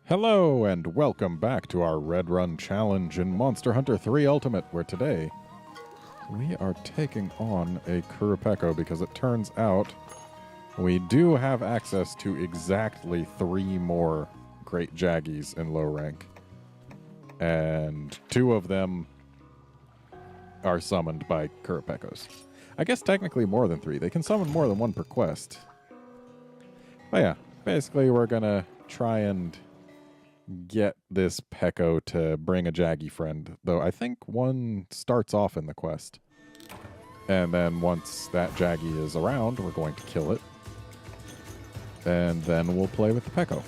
Hello and welcome back to our RedRun challenge in Monster Hunter 3 Ultimate, where today we are taking on a Qurupeco because it turns out we do have access to exactly 3 more great Jaggis in low rank. And 2 of them are summoned by Qurupeco's. I guess technically more than 3. They can summon more than 1 per quest. But yeah, basically we're gonna try and get this Pecco to bring a Jaggi friend, though I think one starts off in the quest. And then once that Jaggi is around, we're going to kill it. And then we'll play with the Pecco.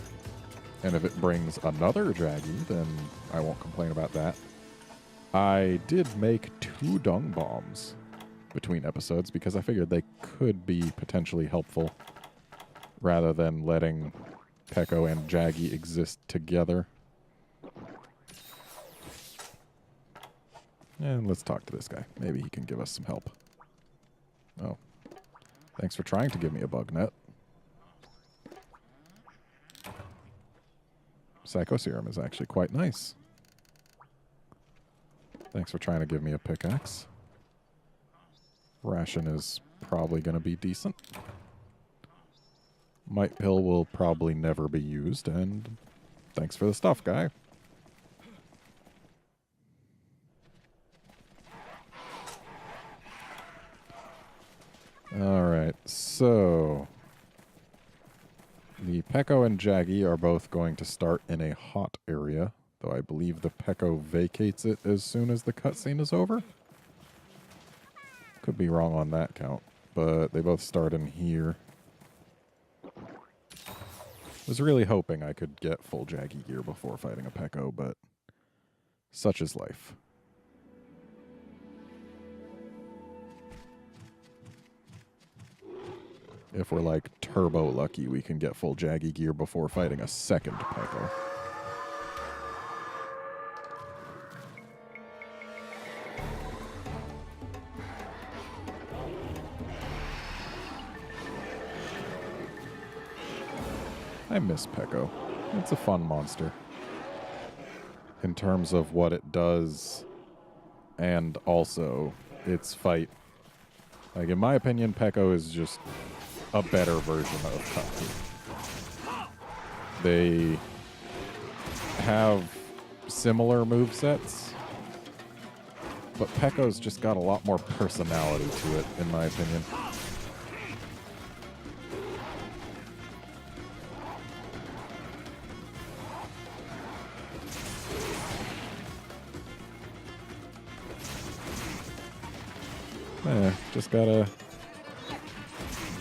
And if it brings another Jaggi, then I won't complain about that. I did make 2 dung bombs between episodes because I figured they could be potentially helpful rather than letting Pecco and Jaggi exist together. And let's talk to this guy. Maybe he can give us some help. Oh. Thanks for trying to give me a bug net. Psycho Serum is actually quite nice. Thanks for trying to give me a pickaxe. Ration is probably going to be decent. Might Pill will probably never be used, and thanks for the stuff, guy. Alright, so the Pecco and Jaggi are both going to start in a hot area, though I believe the Pecco vacates it as soon as the cutscene is over. Could be wrong on that count, but they both start in here. Was really hoping I could get full Jaggi gear before fighting a Pecco, but such is life. If we're like turbo lucky, we can get full Jaggi gear before fighting a second Pecco. I miss Pecco. It's a fun monster. In terms of what it does, and also its fight. Like, in my opinion, Pecco is just a better version of Capcom. They have similar movesets, but Pecco's just got a lot more personality to it, in my opinion. Just gotta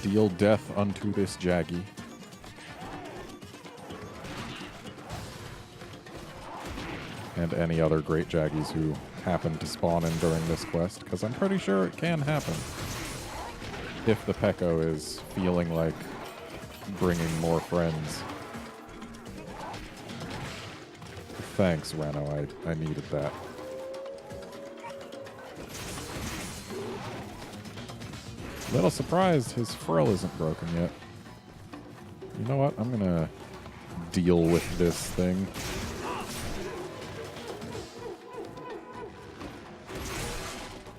deal death unto this Jaggi. And any other great Jaggis who happen to spawn in during this quest, because I'm pretty sure it can happen. If the Pecco is feeling like bringing more friends. Thanks, Reno. I needed that. Little surprised his frill isn't broken yet. You know what? I'm gonna deal with this thing.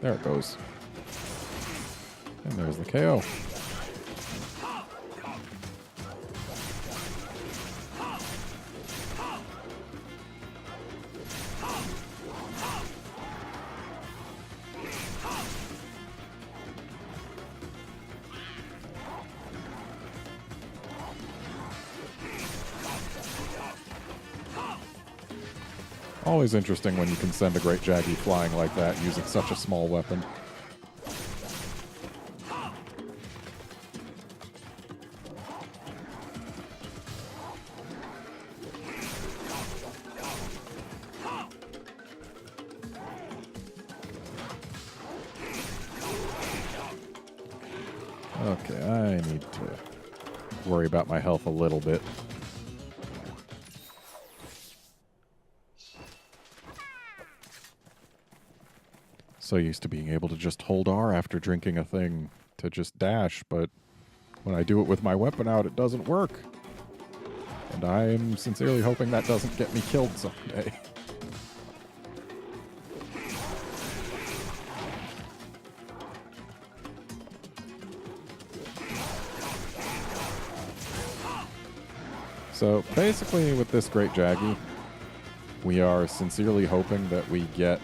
There it goes. And there's the KO. Always interesting when you can send a great Jaggi flying like that using such a small weapon. Okay, I need to worry about my health a little bit. So used to being able to just hold R after drinking a thing to just dash, but when I do it with my weapon out, it doesn't work. And I am sincerely hoping that doesn't get me killed someday. So basically with this Great Jaggi, we are sincerely hoping that we get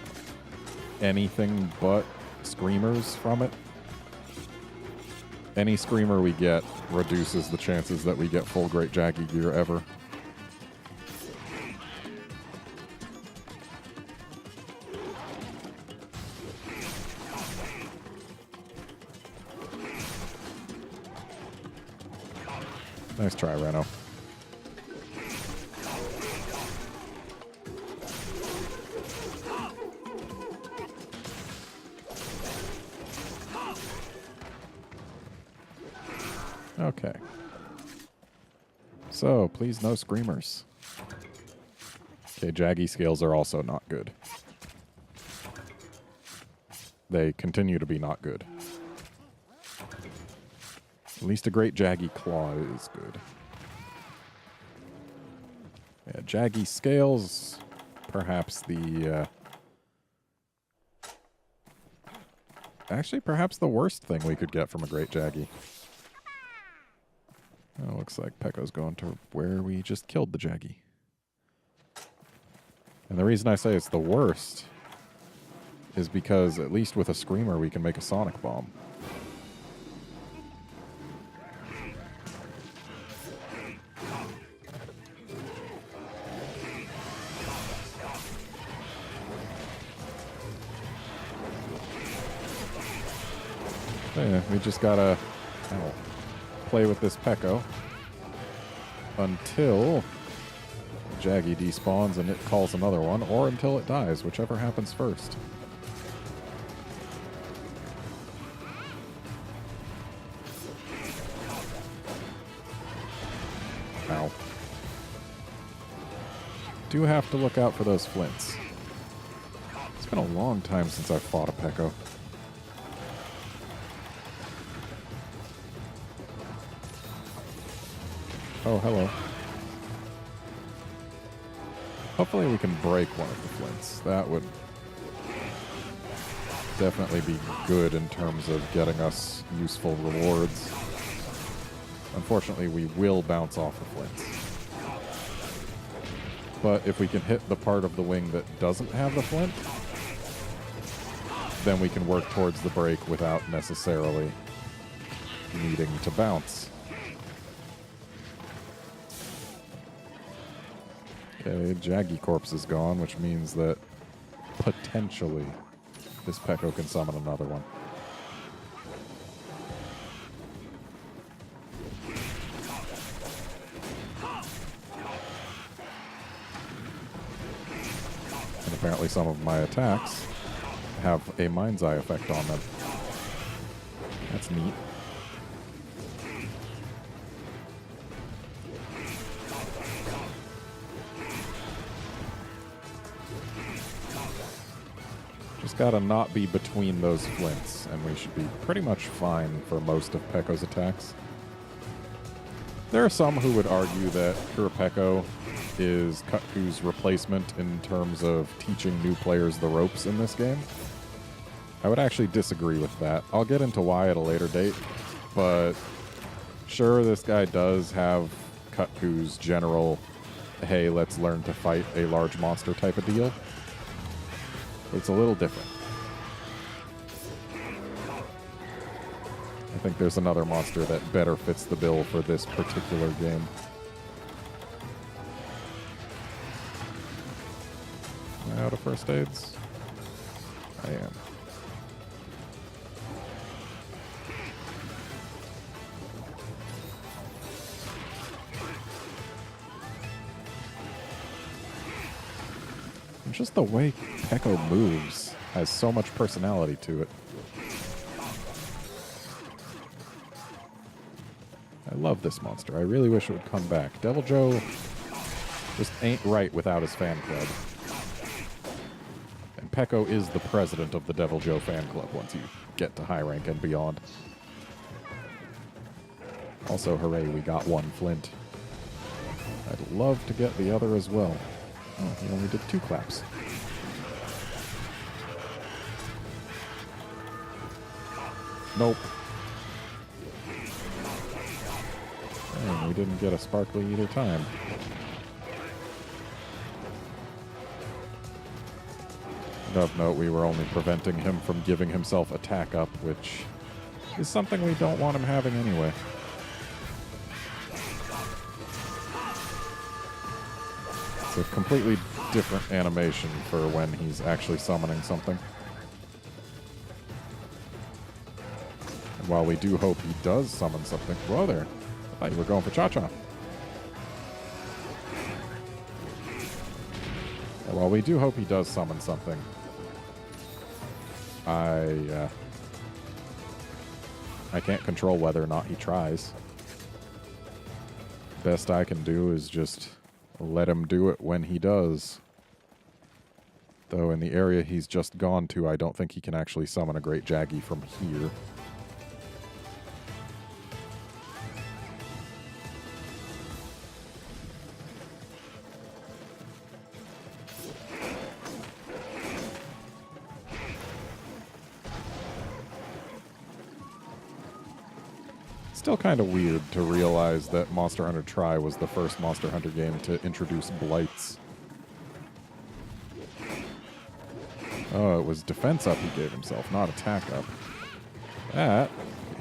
anything but screamers from it. Any screamer we get reduces the chances that we get full Great Jaggi gear ever. Nice try, Reno. Okay. So, please no screamers. Okay, Jaggi scales are also not good. They continue to be not good. At least a Great Jaggi claw is good. Yeah, Jaggi scales, perhaps the... actually, perhaps the worst thing we could get from a Great Jaggi. Oh, looks like Peco's going to where we just killed the Jaggi. And the reason I say it's the worst is because at least with a Screamer we can make a Sonic Bomb. Yeah, we just gotta play with this Peco until Jaggi despawns and it calls another one, or until it dies, whichever happens first. Ow. Do have to look out for those flints. It's been a long time since I've fought a Peco. Oh, hello. Hopefully we can break one of the flints. That would definitely be good in terms of getting us useful rewards. Unfortunately, we will bounce off the flints. But if we can hit the part of the wing that doesn't have the flint, then we can work towards the break without necessarily needing to bounce. Okay, Jaggi corpse is gone, which means that potentially this Peco can summon another one. And apparently some of my attacks have a Mind's Eye effect on them. That's neat. Gotta not be between those flints, and we should be pretty much fine for most of Peco's attacks. There are some who would argue that Qurupeco is Kutku's replacement in terms of teaching new players the ropes in this game. I would actually disagree with that. I'll get into why at a later date, but sure, this guy does have Kutku's general, hey, let's learn to fight a large monster type of deal. It's a little different. I think there's another monster that better fits the bill for this particular game. Am I out of first aids? I am. Just the way Peco moves has so much personality to it. I love this monster. I really wish it would come back. Devil Joe just ain't right without his fan club. And Peco is the president of the Devil Joe fan club once you get to high rank and beyond. Also, hooray, we got one flint. I'd would love to get the other as well. Oh, he only did 2 claps. Nope. And we didn't get a sparkly either time. And of note, we were only preventing him from giving himself attack up, which is something we don't want him having anyway. It's a completely different animation for when he's actually summoning something. And while we do hope he does summon something... Whoa there. I thought you were going for Cha-Cha. And while we do hope he does summon something, I can't control whether or not he tries. Best I can do is just let him do it when he does. Though in the area he's just gone to, I don't think he can actually summon a Great Jaggi from here. Still kind of weird to realize that Monster Hunter Tri was the first Monster Hunter game to introduce blights. Oh, it was defense up he gave himself, not attack up. That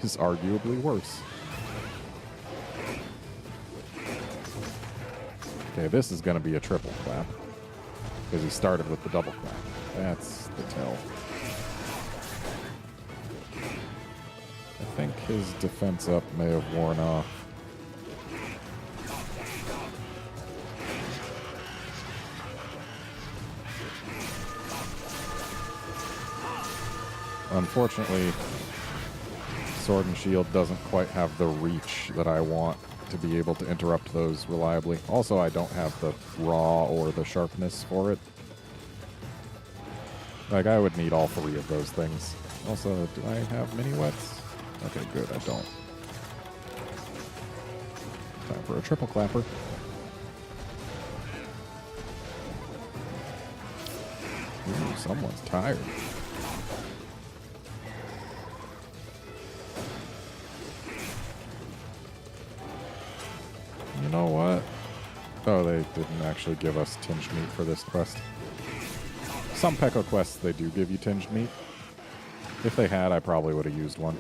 is arguably worse. Okay, this is going to be a triple clap, because he started with the double clap. That's the tell. I think his defense up may have worn off. Unfortunately, Sword and Shield doesn't quite have the reach that I want to be able to interrupt those reliably. Also, I don't have the raw or the sharpness for it. Like, I would need all 3 of those things. Also, do I have mini-wets? Okay, good, I don't. Time for a triple clapper. Ooh, someone's tired. You know what? Oh, they didn't actually give us tinged meat for this quest. Some Peko quests, they do give you tinged meat. If they had, I probably would have used one.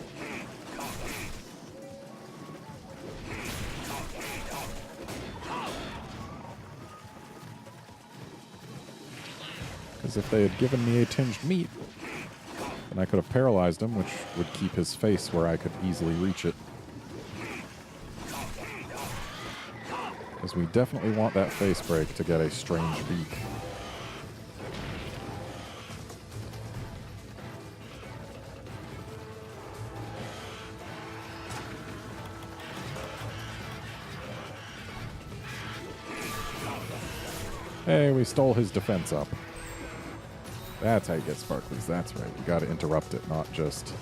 Because if they had given me a tinged meat, then I could have paralyzed him, which would keep his face where I could easily reach it. Because we definitely want that face break to get a strange beak. Hey, we stole his defense up. That's how you get sparklies, that's right. You gotta interrupt it, not just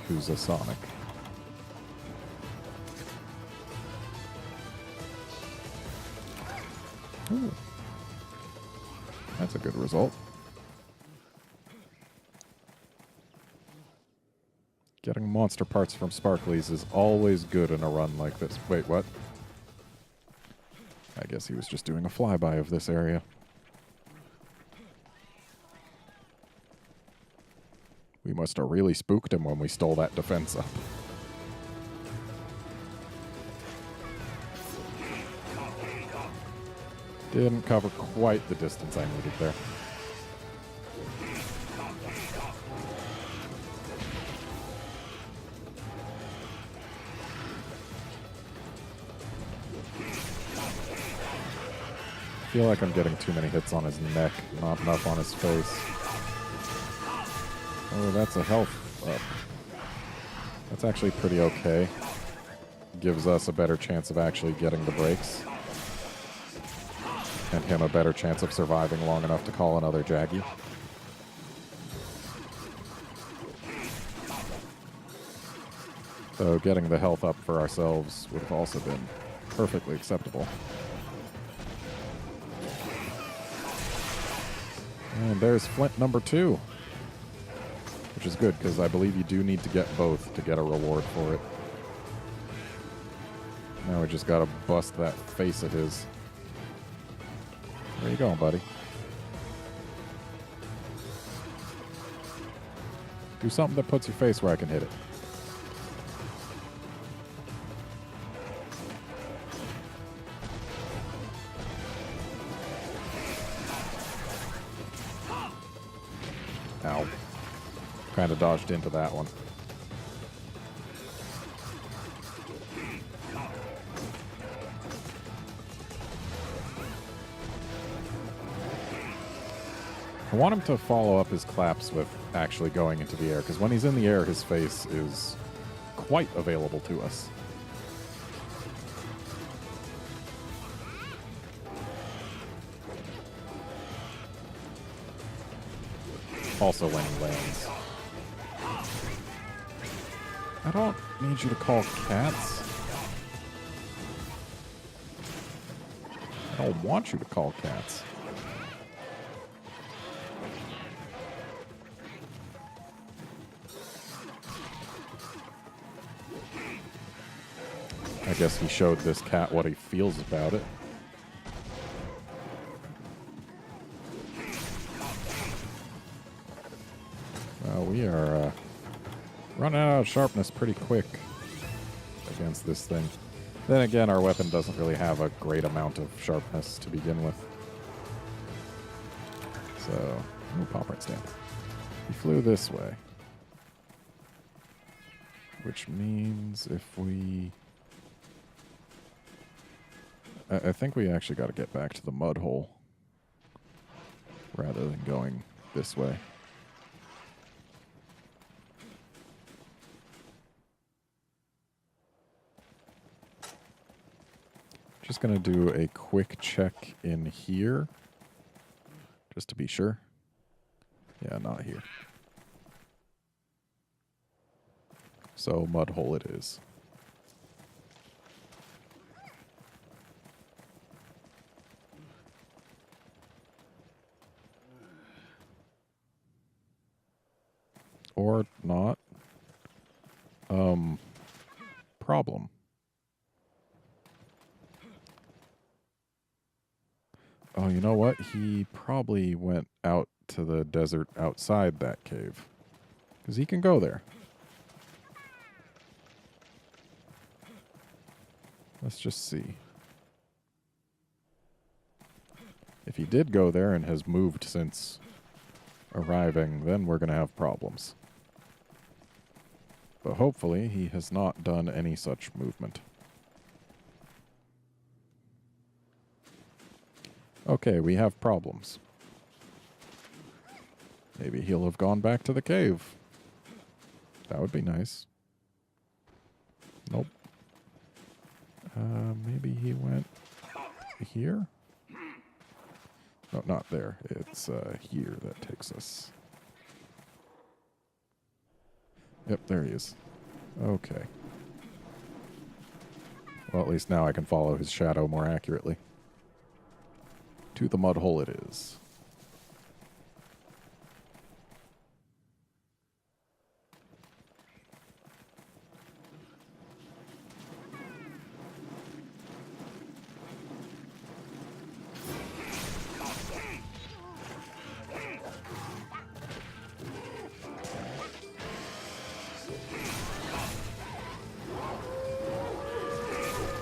use a Sonic. Ooh. That's a good result. Getting monster parts from sparklies is always good in a run like this. Wait, what? I guess he was just doing a flyby of this area. We must have really spooked him when we stole that defense up. Didn't cover quite the distance I needed there. I feel like I'm getting too many hits on his neck, not enough on his face. Oh, that's a health up. That's actually pretty okay. Gives us a better chance of actually getting the breaks. And him a better chance of surviving long enough to call another Jaggi. So getting the health up for ourselves would have also been perfectly acceptable. And there's flint number 2. Which is good, because I believe you do need to get both to get a reward for it. Now we just gotta bust that face of his. Where you going, buddy? Do something that puts your face where I can hit it. Ow. Kind of dodged into that one. I want him to follow up his claps with actually going into the air, because when he's in the air, his face is quite available to us. Also when he lands. I don't need you to call cats. I don't want you to call cats. I guess he showed this cat what he feels about it. We are running out of sharpness pretty quick against this thing. Then again, our weapon doesn't really have a great amount of sharpness to begin with. So, ooh, pop right stamp. He flew this way. Which means if we... I think we actually got to get back to the mud hole rather than going this way. Just going to do a quick check in here, just to be sure. Yeah, not here. So, mud hole it is. Or not. Problem. Oh, you know what? He probably went out to the desert outside that cave. Because he can go there. Let's just see. If he did go there and has moved since arriving, then we're going to have problems. But hopefully he has not done any such movement. Okay, we have problems. Maybe he'll have gone back to the cave. That would be nice. Nope. Maybe he went here? No, not there. It's here that takes us. Yep, there he is. Okay. Well, at least now I can follow his shadow more accurately. To the mud hole it is.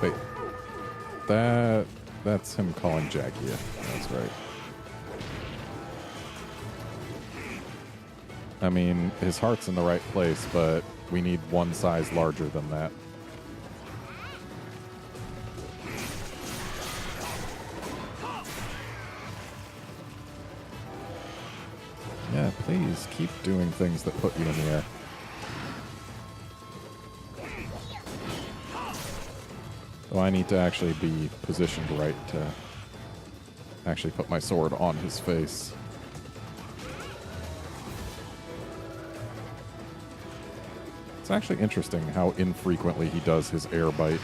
Wait. That's him calling Jaggi. That's right. I mean, his heart's in the right place, but we need one size larger than that. Yeah, please keep doing things that put you in the air. So I need to actually be positioned right to actually put my sword on his face. It's actually interesting how infrequently he does his air bite.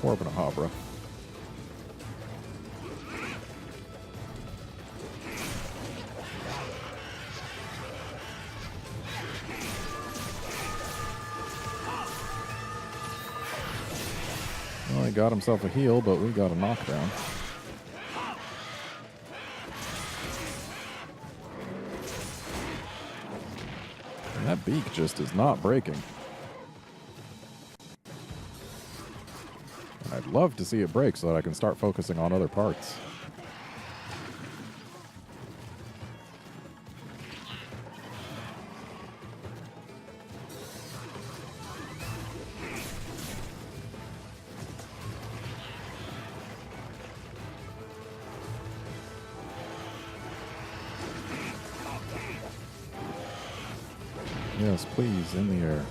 Orb and a Habra. Well, he got himself a heal, but we got a knockdown. And that beak just is not breaking. And I'd love to see it break so that I can start focusing on other parts. Yes, please, in the air.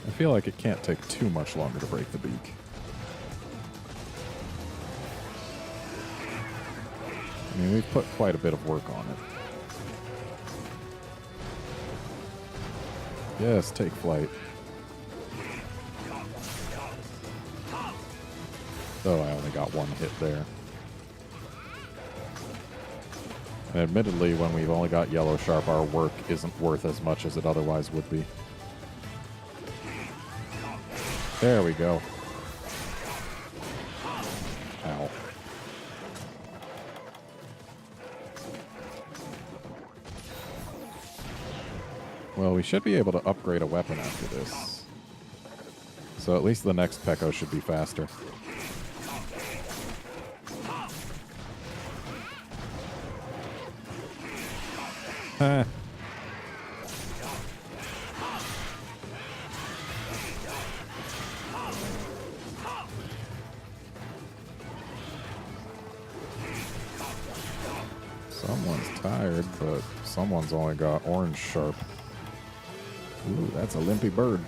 I feel like it can't take too much longer to break the beak. I mean, we've put quite a bit of work on it. Yes, take flight. Oh, I only got one hit there. And admittedly, when we've only got Yellow Sharp, our work isn't worth as much as it otherwise would be. There we go. Ow. Well, we should be able to upgrade a weapon after this. So at least the next Peko should be faster. Huh. Someone's tired, but someone's only got Orange Sharp. Ooh, that's a limpy bird.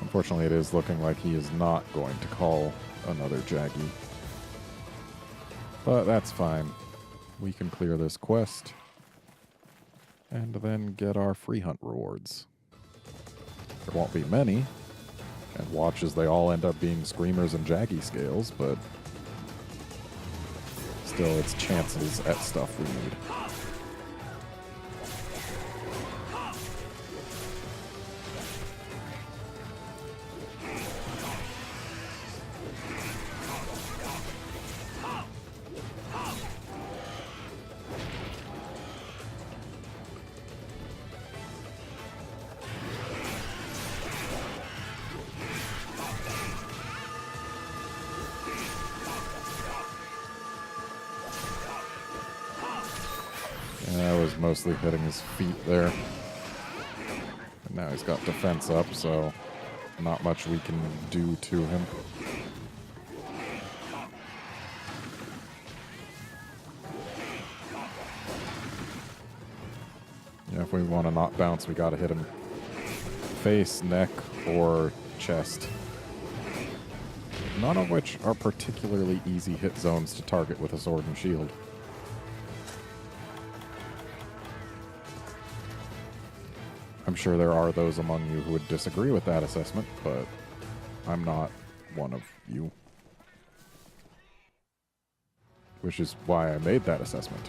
Unfortunately, it is looking like he is not going to call another Jaggi. But that's fine. We can clear this quest and then get our free hunt rewards. There won't be many, and watch as they all end up being Screamers and Jaggi scales, but still, it's chances at stuff we need. I was mostly hitting his feet there. And now he's got defense up, so not much we can do to him. Yeah, if we want to not bounce, we gotta hit him face, neck, or chest. None of which are particularly easy hit zones to target with a sword and shield. I'm sure there are those among you who would disagree with that assessment, but I'm not one of you. Which is why I made that assessment.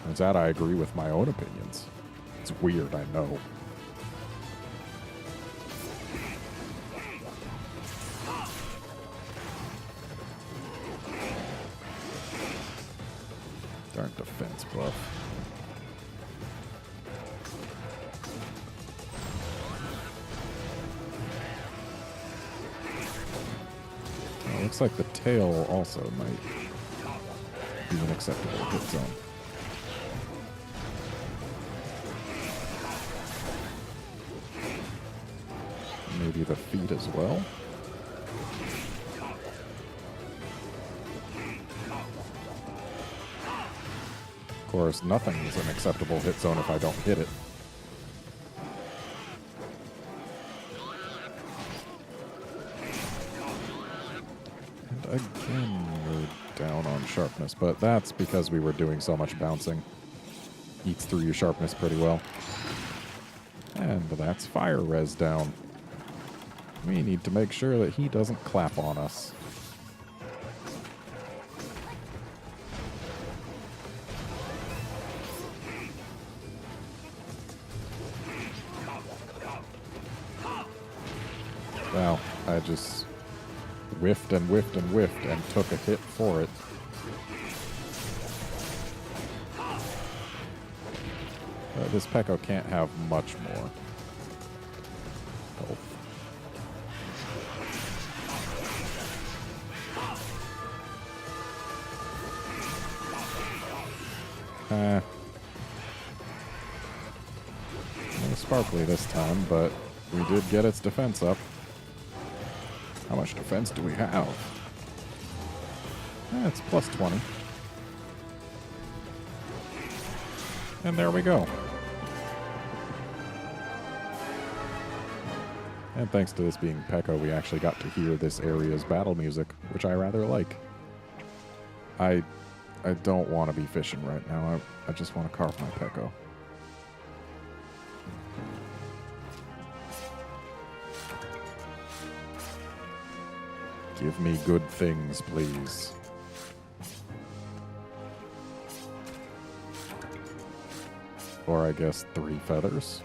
Turns out I agree with my own opinions. It's weird, I know. Darn defense buff. Looks like the tail also might be an acceptable hit zone. Maybe the feet as well. course, nothing's an acceptable hit zone if I don't hit it. And again, we're down on sharpness, but that's because we were doing so much bouncing. Eats through your sharpness pretty well. And that's fire res down. We need to make sure that he doesn't clap on us. Wow, I just whiffed and whiffed and whiffed and took a hit for it. This Peko can't have much more health. No sparkly this time, but we did get its defense up. How much defense do we have? It's plus 20. And there we go. And thanks to this being Peko, we actually got to hear this area's battle music, which I rather like. I don't want to be fishing right now. I just want to carve my Peko. Give me good things, please. Or I guess 3 feathers.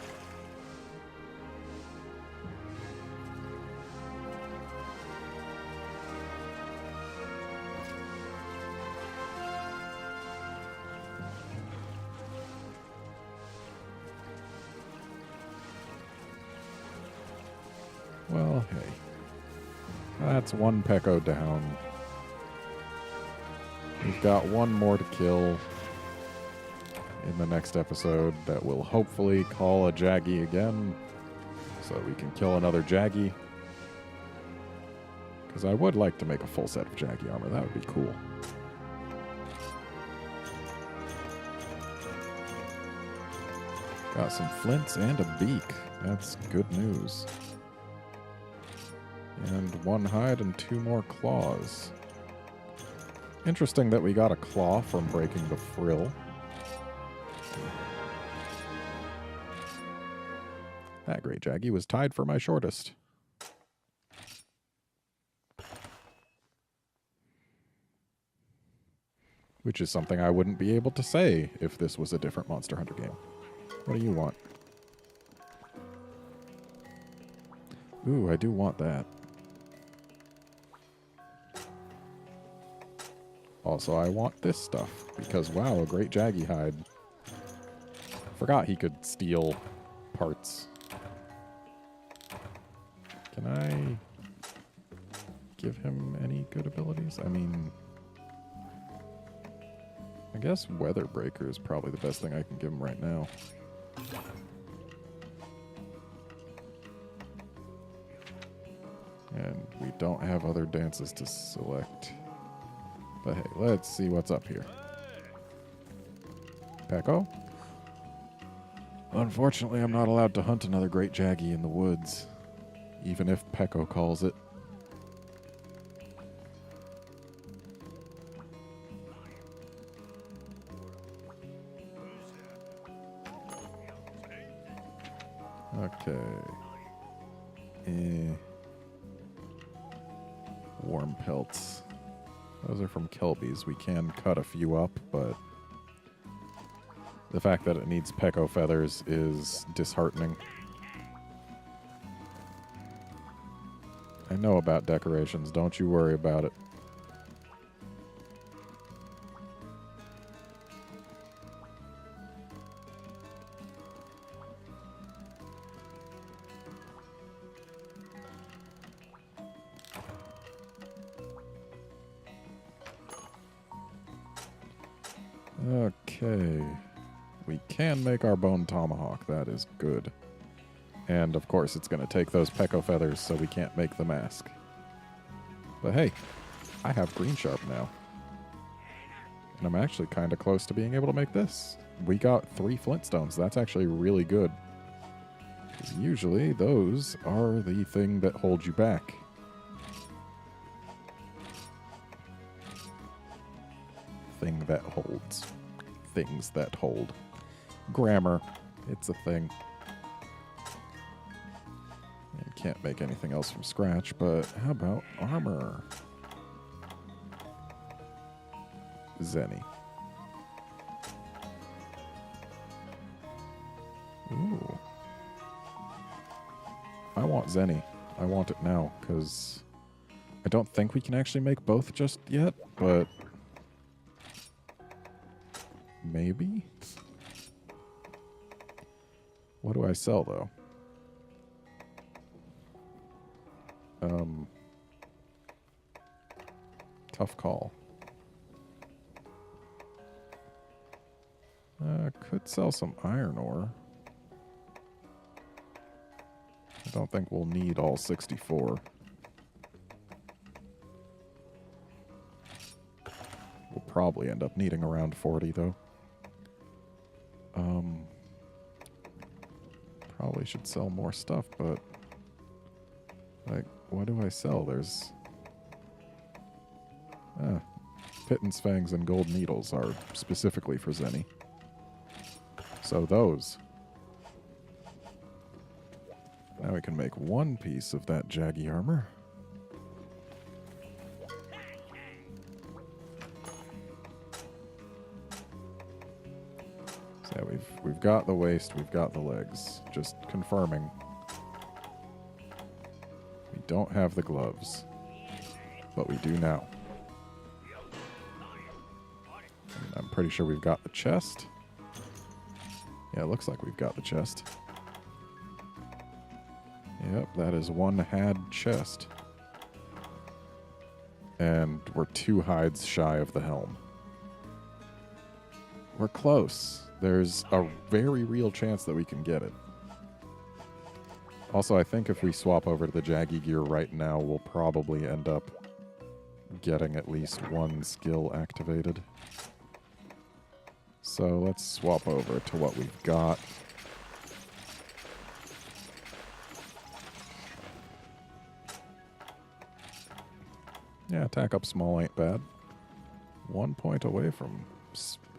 Well, hey. That's 1 Peko down. We've got 1 more to kill in the next episode that will hopefully call a Jaggi again, so we can kill another Jaggi. Because I would like to make a full set of Jaggi armor. That would be cool. Got some flints and a beak. That's good news. And 1 hide and 2 more claws. Interesting that we got a claw from breaking the frill. That great Jaggi was tied for my shortest. Which is something I wouldn't be able to say if this was a different Monster Hunter game. What do you want? Ooh, I do want that. Also, I want this stuff, because wow, a great Jaggi hide. Forgot he could steal parts. Can I give him any good abilities? I mean, I guess Weather Breaker is probably the best thing I can give him right now. And we don't have other dances to select. But hey, let's see what's up here. Peko? Unfortunately, I'm not allowed to hunt another great Jaggi in the woods, even if Peko calls it. Okay. Warm pelts. Those are from Kelby's. We can cut a few up, but the fact that it needs Peko feathers is disheartening. I know about decorations. Don't you worry about it. Okay. We can make our bone tomahawk. That is good. And, of course, it's going to take those Peko feathers, so we can't make the mask. But hey, I have green sharp now. And I'm actually kind of close to being able to make this. We got 3 flintstones. That's actually really good. Because usually those are the thing that holds you back. Thing that holds. Things that hold. Grammar. It's a thing. You can't make anything else from scratch, but how about armor? Zenny. Ooh. I want Zenny. I want it now, because I don't think we can actually make both just yet, but maybe? What do I sell, though? Tough call. Could sell some iron ore. I don't think we'll need all 64. We'll probably end up needing around 40, though. Probably should sell more stuff, but... like, what do I sell? There's... Pittance Fangs and Gold Needles are specifically for Zenny. So those. Now we can make 1 piece of that Jaggi armor. So yeah, we've got the waist, we've got the legs. Just confirming. We don't have the gloves, but we do now. And I'm pretty sure we've got the chest. Yeah, it looks like we've got the chest. Yep, that is 1 had chest. And we're 2 hides shy of the helm. We're close. There's a very real chance that we can get it. Also, I think if we swap over to the Jaggi gear right now, we'll probably end up getting at least 1 skill activated. So let's swap over to what we've got. Yeah, attack up small ain't bad. 1 point away from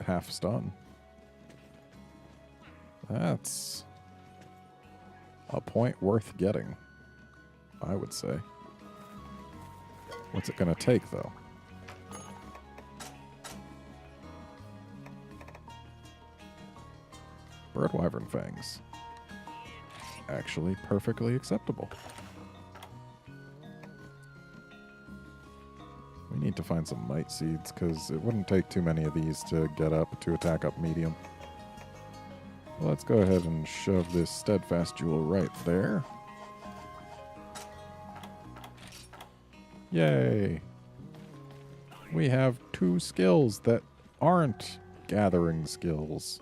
half stun. That's a point worth getting, I would say. What's it going to take, though? Bird Wyvern Fangs. Actually perfectly acceptable. We need to find some Might Seeds, because it wouldn't take too many of these to get up to attack up medium. Well, let's go ahead and shove this Steadfast Jewel right there. Yay! We have 2 skills that aren't gathering skills.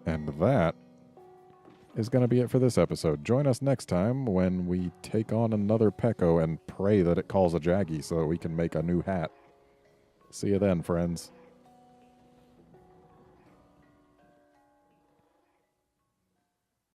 And that is going to be it for this episode. Join us next time when we take on another Pecco and pray that it calls a Jaggi so we can make a new hat. See you then, friends.